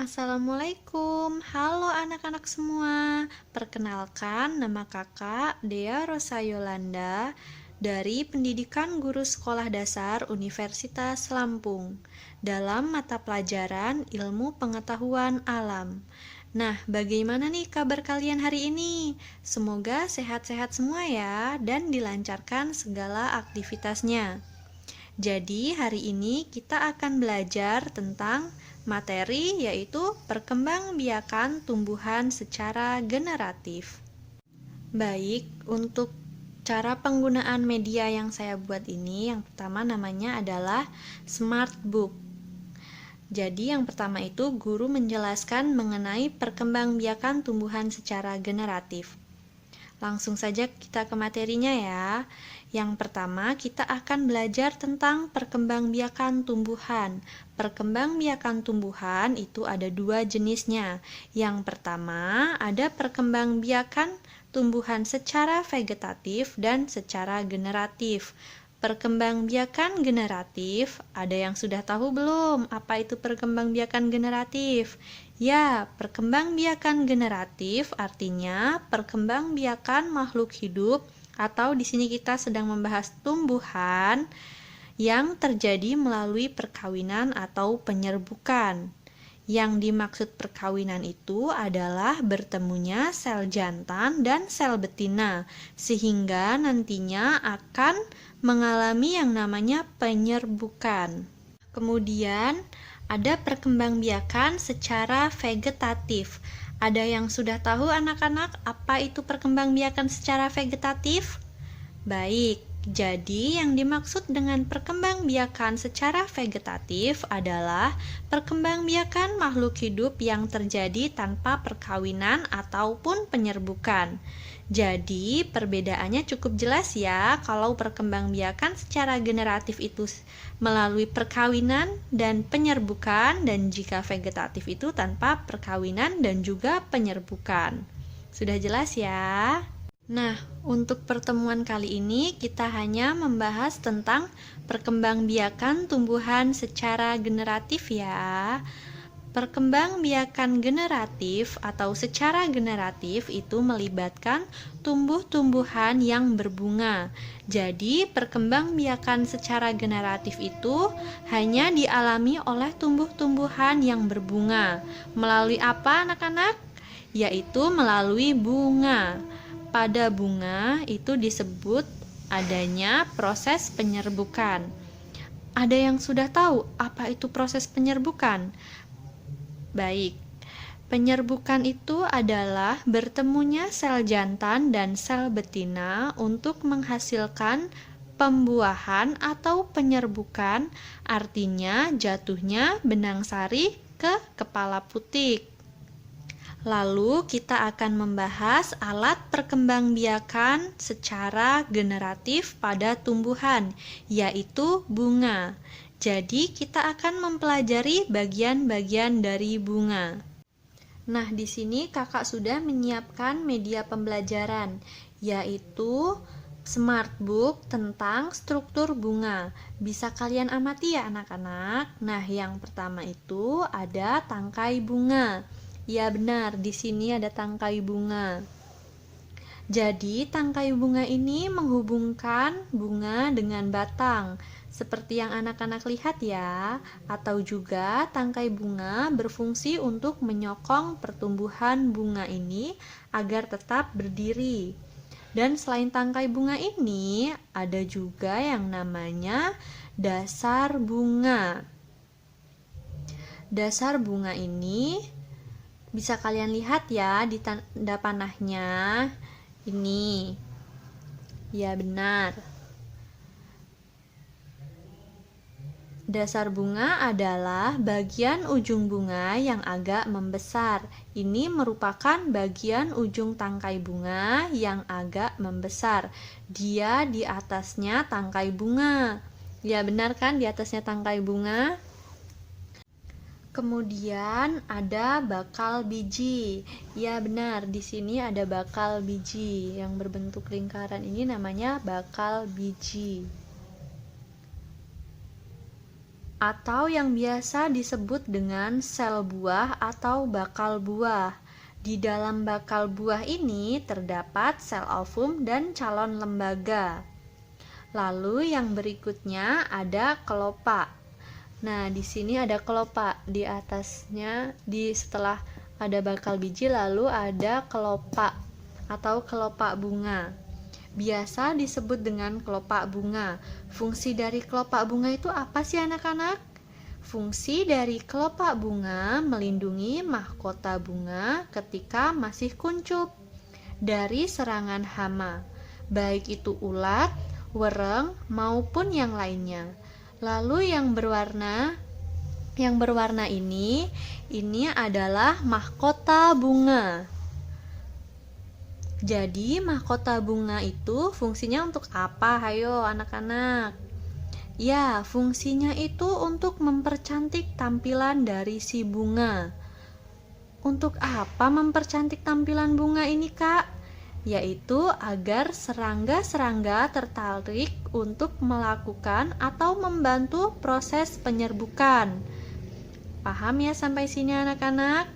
Assalamualaikum, halo anak-anak semua. Perkenalkan, nama kakak Dea Rosa Yolanda dari Pendidikan Guru Sekolah Dasar Universitas Lampung dalam mata pelajaran Ilmu Pengetahuan Alam. Nah, bagaimana nih kabar kalian hari ini? Semoga sehat-sehat semua ya dan dilancarkan segala aktivitasnya. Jadi, hari ini kita akan belajar tentang materi yaitu perkembangbiakan tumbuhan secara generatif. Baik, untuk cara penggunaan media yang saya buat ini, yang pertama namanya adalah Smart Book. Jadi yang pertama itu guru menjelaskan mengenai perkembangbiakan tumbuhan secara generatif. Langsung saja kita ke materinya ya. Yang pertama, kita akan belajar tentang perkembangbiakan tumbuhan. Perkembangbiakan tumbuhan itu ada dua jenisnya. Yang pertama, ada perkembangbiakan tumbuhan secara vegetatif dan secara generatif. Perkembangbiakan generatif, ada yang sudah tahu belum apa itu perkembangbiakan generatif? Ya, perkembangbiakan generatif artinya perkembangbiakan makhluk hidup atau di sini kita sedang membahas tumbuhan yang terjadi melalui perkawinan atau penyerbukan. Yang dimaksud perkawinan itu adalah bertemunya sel jantan dan sel betina, sehingga nantinya akan mengalami yang namanya penyerbukan. Kemudian, ada perkembangbiakan secara vegetatif. Ada yang sudah tahu anak-anak apa itu perkembangbiakan secara vegetatif? Baik, jadi yang dimaksud dengan perkembangbiakan secara vegetatif adalah perkembangbiakan makhluk hidup yang terjadi tanpa perkawinan ataupun penyerbukan. Jadi, perbedaannya cukup jelas ya, kalau perkembangbiakan secara generatif itu melalui perkawinan dan penyerbukan, dan jika vegetatif itu tanpa perkawinan dan juga penyerbukan. Sudah jelas ya? Nah, untuk pertemuan kali ini kita hanya membahas tentang perkembangbiakan tumbuhan secara generatif ya. Perkembangbiakan generatif atau secara generatif itu melibatkan tumbuh-tumbuhan yang berbunga. Jadi, perkembangbiakan secara generatif itu hanya dialami oleh tumbuh-tumbuhan yang berbunga. Melalui apa, anak-anak? Yaitu melalui bunga. Pada bunga itu disebut adanya proses penyerbukan. Ada yang sudah tahu apa itu proses penyerbukan? Baik, penyerbukan itu adalah bertemunya sel jantan dan sel betina untuk menghasilkan pembuahan atau penyerbukan, artinya jatuhnya benang sari ke kepala putik. Lalu kita akan membahas alat perkembangbiakan secara generatif pada tumbuhan, yaitu bunga. Jadi kita akan mempelajari bagian-bagian dari bunga. Nah, di sini kakak sudah menyiapkan media pembelajaran, yaitu Smart Book tentang struktur bunga. Bisa kalian amati ya anak-anak. Nah, yang pertama itu ada tangkai bunga. Ya benar, di sini ada tangkai bunga. Jadi, tangkai bunga ini menghubungkan bunga dengan batang, seperti yang anak-anak lihat ya, atau juga tangkai bunga berfungsi untuk menyokong pertumbuhan bunga ini agar tetap berdiri. Dan selain tangkai bunga ini, ada juga yang namanya dasar bunga. Dasar bunga ini bisa kalian lihat ya di tanda panahnya. Ini, ya benar. Dasar bunga adalah bagian ujung bunga yang agak membesar. Ini merupakan bagian ujung tangkai bunga yang agak membesar. Dia di atasnya tangkai bunga. Ya benar kan, di atasnya tangkai bunga. Kemudian ada bakal biji. Ya benar, di sini ada bakal biji yang berbentuk lingkaran, ini namanya bakal biji. atau yang biasa disebut dengan sel buah atau bakal buah. Di dalam bakal buah ini terdapat sel ovum dan calon lembaga. Lalu yang berikutnya ada kelopak. Nah, di sini ada kelopak, di atasnya setelah ada bakal biji lalu ada kelopak atau kelopak bunga. Biasa disebut dengan kelopak bunga. Fungsi dari kelopak bunga itu apa sih anak-anak? Fungsi dari kelopak bunga melindungi mahkota bunga ketika masih kuncup dari serangan hama, baik itu ulat, wereng, maupun yang lainnya. Lalu yang berwarna ini adalah mahkota bunga. Jadi mahkota bunga itu fungsinya untuk apa? Hayo anak-anak. Ya, fungsinya itu untuk mempercantik tampilan dari si bunga. Untuk apa mempercantik tampilan bunga ini, Kak? Yaitu agar serangga-serangga tertarik untuk melakukan atau membantu proses penyerbukan. Paham ya sampai sini anak-anak?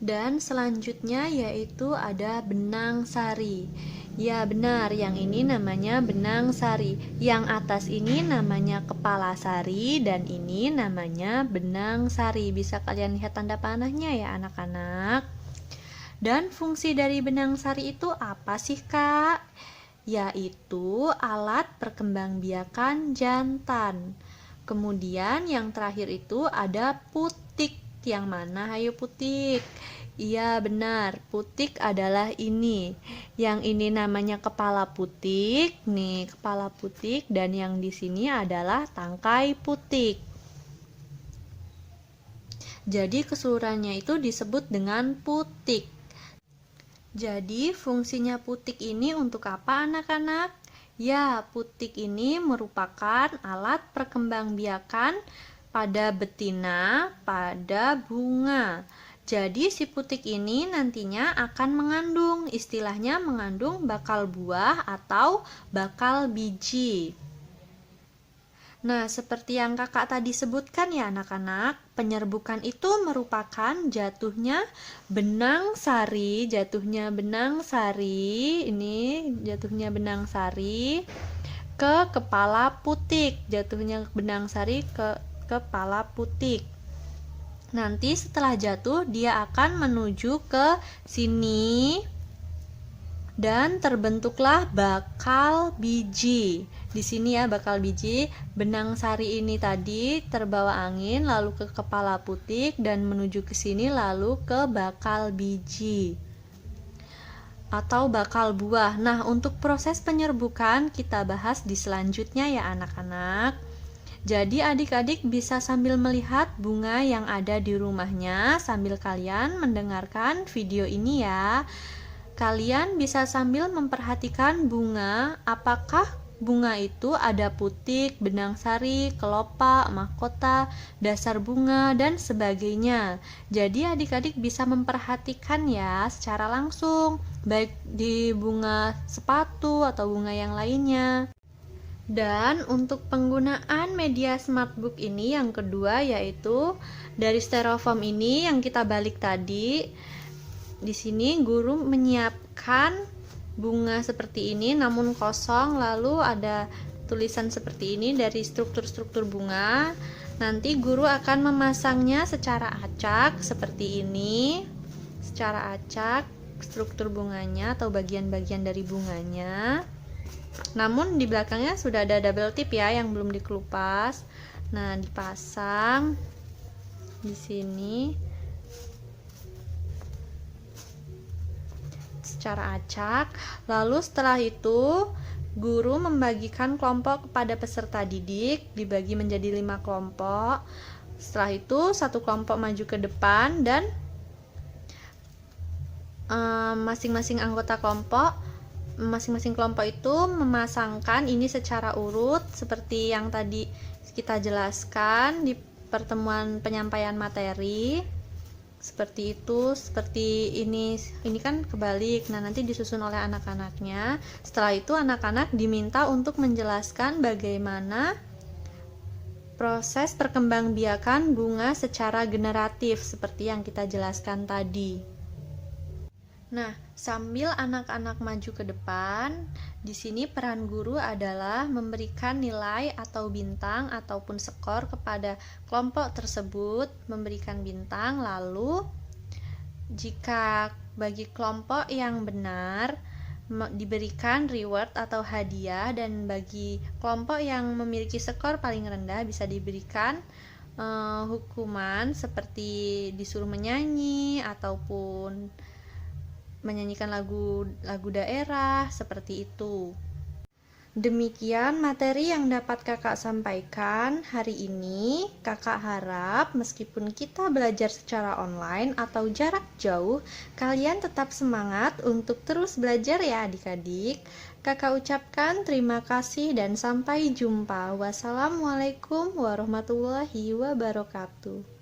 Dan selanjutnya yaitu ada benang sari. Ya benar, yang ini namanya benang sari. Yang atas ini namanya kepala sari dan ini namanya benang sari. Bisa kalian lihat tanda panahnya ya anak-anak. Dan fungsi dari benang sari itu apa sih, Kak? Yaitu alat perkembangbiakan jantan. Kemudian yang terakhir itu ada putik. Yang mana? Ayo putik. Iya benar, putik adalah ini. Yang ini namanya kepala putik. Nih, kepala putik dan yang di sini adalah tangkai putik. Jadi keseluruhannya itu disebut dengan putik. Jadi fungsinya putik ini untuk apa anak-anak? Ya, putik ini merupakan alat perkembangbiakan pada betina pada bunga. Jadi si putik ini nantinya akan mengandung, istilahnya mengandung bakal buah atau bakal biji. Nah, seperti yang kakak tadi sebutkan ya anak-anak, penyerbukan itu merupakan jatuhnya benang sari, ke kepala putik, kepala putik. Nanti setelah jatuh dia akan menuju ke sini dan terbentuklah bakal biji. Di sini ya bakal biji, benang sari ini tadi terbawa angin lalu ke kepala putik dan menuju ke sini lalu ke bakal biji atau bakal buah. Nah, untuk proses penyerbukan kita bahas di selanjutnya ya anak-anak. Jadi adik-adik bisa sambil melihat bunga yang ada di rumahnya sambil kalian mendengarkan video ini ya. Kalian bisa sambil memperhatikan bunga, apakah bunga itu ada putik, benang sari, kelopak, mahkota, dasar bunga, dan sebagainya. Jadi adik-adik bisa memperhatikan ya secara langsung, baik di bunga sepatu atau bunga yang lainnya. Dan untuk penggunaan media smartbook ini yang kedua yaitu dari styrofoam ini yang kita balik tadi. Di sini guru menyiapkan bunga seperti ini namun kosong, lalu ada tulisan seperti ini dari struktur-struktur bunga. Nanti guru akan memasangnya secara acak seperti ini. Secara acak struktur bunganya atau bagian-bagian dari bunganya. Namun di belakangnya sudah ada double tip ya yang belum dikelupas. Nah, dipasang di sini secara acak. Lalu setelah itu guru membagikan kelompok kepada peserta didik, dibagi menjadi 5 kelompok. Setelah itu satu kelompok maju ke depan dan masing-masing kelompok itu memasangkan ini secara urut seperti yang tadi kita jelaskan di pertemuan penyampaian materi. Seperti itu, seperti ini kan kebalik. Nah, nanti disusun oleh anak-anaknya. Setelah itu anak-anak diminta untuk menjelaskan bagaimana proses perkembangbiakan bunga secara generatif seperti yang kita jelaskan tadi. Nah, sambil anak-anak maju ke depan, di sini peran guru adalah memberikan nilai atau bintang ataupun skor kepada kelompok tersebut, memberikan bintang, lalu jika bagi kelompok yang benar diberikan reward atau hadiah, dan bagi kelompok yang memiliki skor paling rendah bisa diberikan hukuman seperti disuruh menyanyi ataupun menyanyikan lagu daerah seperti itu. Demikian materi yang dapat kakak sampaikan hari ini. Kakak harap meskipun kita belajar secara online atau jarak jauh, kalian tetap semangat untuk terus belajar ya adik-adik. Kakak ucapkan terima kasih dan sampai jumpa. Wassalamualaikum warahmatullahi wabarakatuh.